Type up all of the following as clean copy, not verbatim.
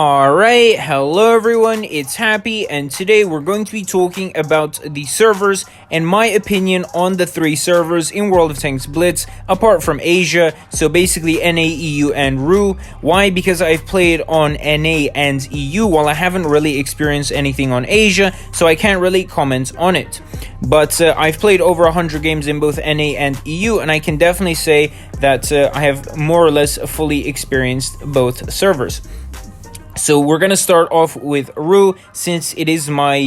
Alright, hello everyone, it's Happy, and today we're going to be talking about the servers and my opinion on the 3 servers in World of Tanks Blitz, apart from Asia, so basically NA, EU, and RU. Why? Because I've played on NA and EU, while I haven't really experienced anything on Asia, so I can't really comment on it. But I've played over 100 games in both NA and EU, and I can definitely say that I have more or less fully experienced both servers. So we're gonna start off with RU, since it is my,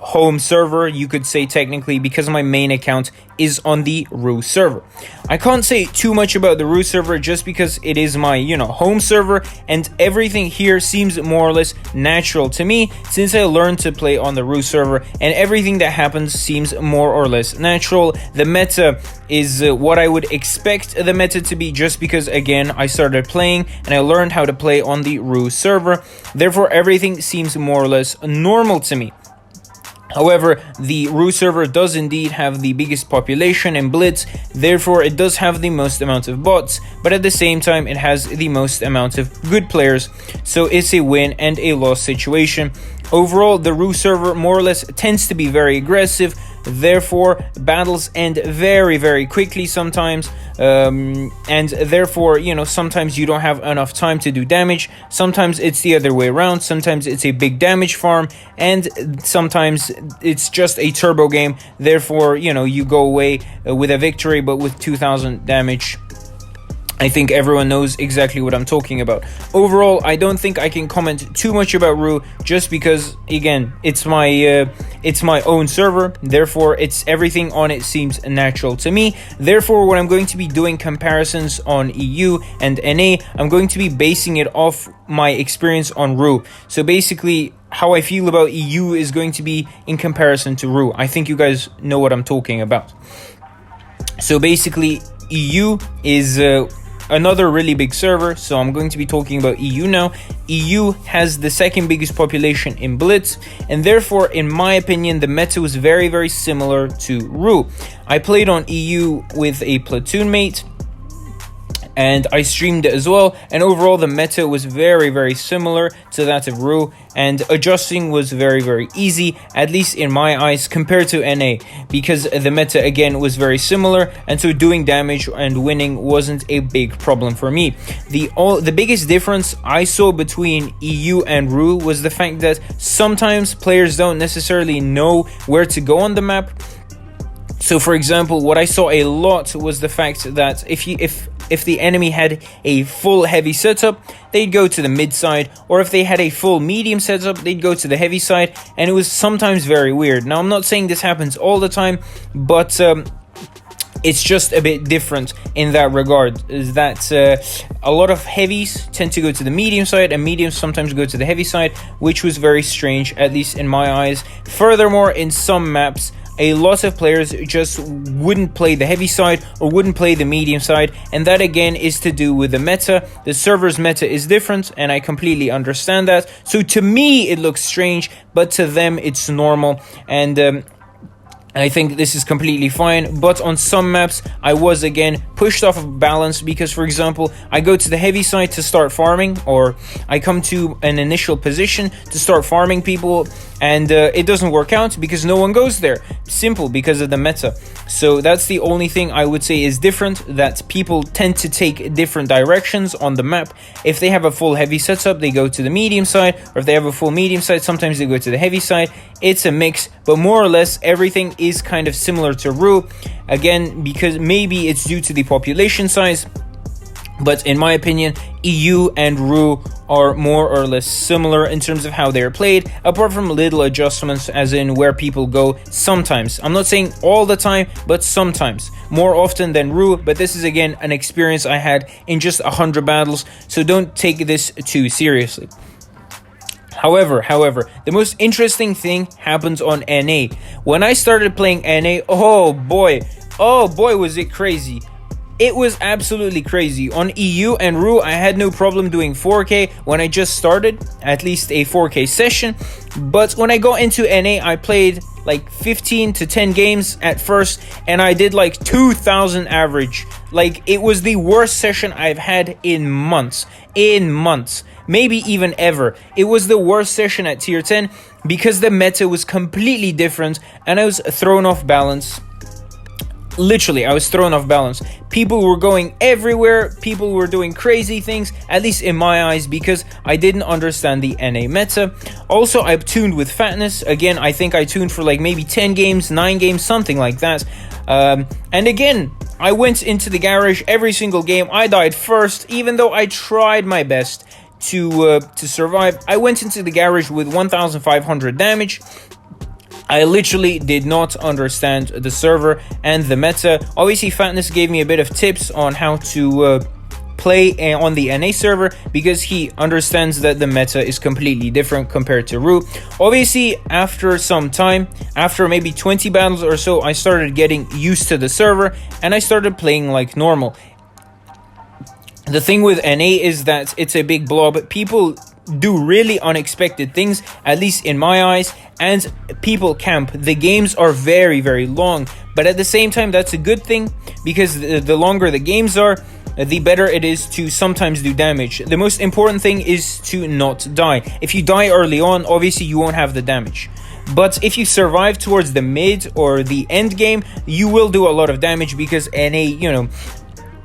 home server, you could say technically, because my main account is on the RU server. I can't say too much about the RU server just because it is my, home server, and everything here seems more or less natural to me since I learned to play on the RU server, and everything that happens seems more or less natural. The meta is what I would expect the meta to be, just because, again, I started playing and I learned how to play on the RU server. Therefore, everything seems more or less normal to me. However, the RU server does indeed have the biggest population in Blitz, therefore it does have the most amount of bots, but at the same time it has the most amount of good players, so it's a win and a loss situation. Overall, the RU server more or less tends to be very aggressive, therefore battles end very quickly sometimes, and therefore sometimes you don't have enough time to do damage. Sometimes it's the other way around, sometimes it's a big damage farm, and sometimes it's just a turbo game, therefore you go away with a victory but with 2000 damage. I think everyone knows exactly what I'm talking about. Overall, I don't think I can comment too much about RU, just because, again, it's my own server, therefore everything on it seems natural to me. Therefore, when I'm going to be doing comparisons on EU and NA, I'm going to be basing it off my experience on RU. So basically, how I feel about EU is going to be in comparison to RU. I think you guys know what I'm talking about. So basically, EU is another really big server, so I'm going to be talking about EU now. EU has the second biggest population in Blitz, and therefore, in my opinion, the meta was very similar to RU. I played on EU with a platoon mate, and I streamed it as well, and overall the meta was very similar to that of RU, and adjusting was very easy, at least in my eyes, compared to NA, because the meta again was very similar, and so doing damage and winning wasn't a big problem for me. The biggest difference I saw between EU and RU was the fact that sometimes players don't necessarily know where to go on the map. So for example, what I saw a lot was the fact that if the enemy had a full heavy setup, they'd go to the mid side, or if they had a full medium setup, they'd go to the heavy side, and it was sometimes very weird. Now, I'm not saying this happens all the time, but it's just a bit different in that regard, is that a lot of heavies tend to go to the medium side, and mediums sometimes go to the heavy side, which was very strange, at least in my eyes. Furthermore, in some maps, a lot of players just wouldn't play the heavy side or wouldn't play the medium side, and that again is to do with the meta. The server's meta is different, and I completely understand that. So to me it looks strange, but to them it's normal, and I think this is completely fine. But on some maps I was again pushed off of balance, because for example I go to the heavy side to start farming, or I come to an initial position to start farming people, and it doesn't work out because no one goes there. Simple, because of the meta. So that's the only thing I would say is different, that people tend to take different directions on the map. If they have a full heavy setup, they go to the medium side, or if they have a full medium side, sometimes they go to the heavy side. It's a mix, but more or less everything is kind of similar to RU, again because maybe it's due to the population size, but in my opinion EU and RU are more or less similar in terms of how they're played, apart from little adjustments, as in where people go sometimes. I'm not saying all the time, but sometimes, more often than RU, but this is again an experience I had in just 100 battles, so don't take this too seriously. However, the most interesting thing happens on NA. When I started playing NA, oh boy, was it crazy. It was absolutely crazy. On EU and RU, I had no problem doing 4K when I just started, at least a 4K session. But when I got into NA, I played like 15 to 10 games at first, and I did like 2,000 average. Like, it was the worst session I've had in months, maybe even ever. It was the worst session at tier 10 because the meta was completely different and I was thrown off balance. Literally, I was thrown off balance. People were going everywhere. People were doing crazy things, at least in my eyes, because I didn't understand the NA meta. Also, I tuned with Fatness. Again, I think I tuned for like maybe 10 games, 9 games, something like that. And again, I went into the garage every single game. I died first, even though I tried my best to survive. I went into the garage with 1,500 damage. I literally did not understand the server and the meta. Obviously, Fatness gave me a bit of tips on how to play on the NA server because he understands that the meta is completely different compared to RU. Obviously, after some time, after maybe 20 battles or so, I started getting used to the server and I started playing like normal. The thing with NA is that it's a big blob. People do really unexpected things, at least in my eyes, and people camp. The games are very, very long, but at the same time, that's a good thing because the longer the games are, the better it is to sometimes do damage. The most important thing is to not die. If you die early on, obviously you won't have the damage. But if you survive towards the mid or the end game, you will do a lot of damage because NA, you know,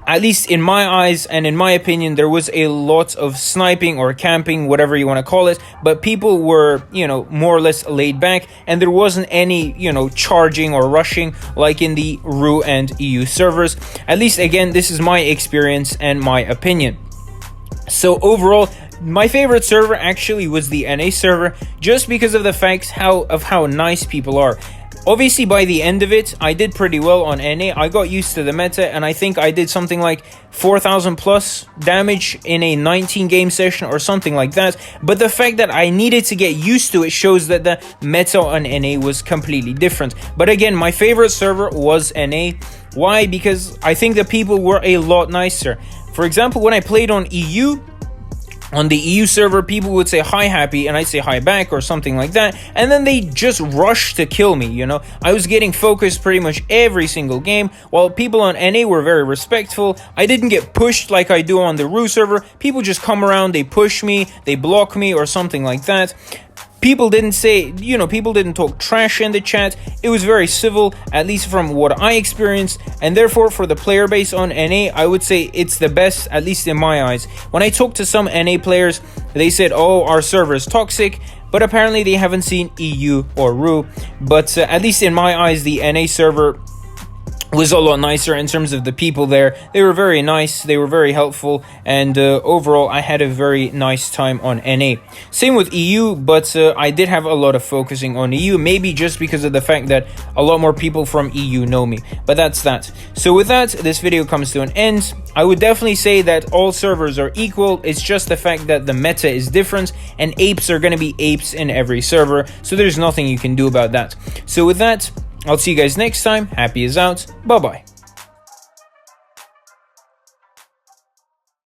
at least in my eyes and in my opinion, there was a lot of sniping or camping, whatever you want to call it. But people were, you know, more or less laid back. And there wasn't any, you know, charging or rushing like in the RU and EU servers. At least, again, this is my experience and my opinion. So overall, my favorite server actually was the NA server just because of the fact how nice people are. Obviously, by the end of it, I did pretty well on NA. I got used to the meta, and I think I did something like 4,000 plus damage in a 19 game session or something like that. But the fact that I needed to get used to it shows that the meta on NA was completely different. But again, my favorite server was NA. Why? Because I think the people were a lot nicer. For example, when I played on EU, on the EU server, people would say hi Happy and I'd say hi back or something like that, and then they just rush to kill me, you know. I was getting focused pretty much every single game, while people on NA were very respectful. I didn't get pushed like I do on the RU server. People just come around, they push me, they block me or something like that. People didn't say, you know, people didn't talk trash in the chat. It was very civil, at least from what I experienced. And therefore, for the player base on NA, I would say it's the best, at least in my eyes. When I talked to some NA players, they said, oh, our server is toxic. But apparently, they haven't seen EU or RU. But at least in my eyes, the NA server was a lot nicer in terms of the people there. They were very nice, they were very helpful, and overall I had a very nice time on NA. Same with EU, but I did have a lot of focusing on EU, maybe just because of the fact that a lot more people from EU know me, but that's that. So with that, this video comes to an end. I would definitely say that all servers are equal. It's just the fact that the meta is different, and apes are going to be apes in every server, so there's nothing you can do about that. So with that, I'll see you guys next time. Happy is out. Bye-bye.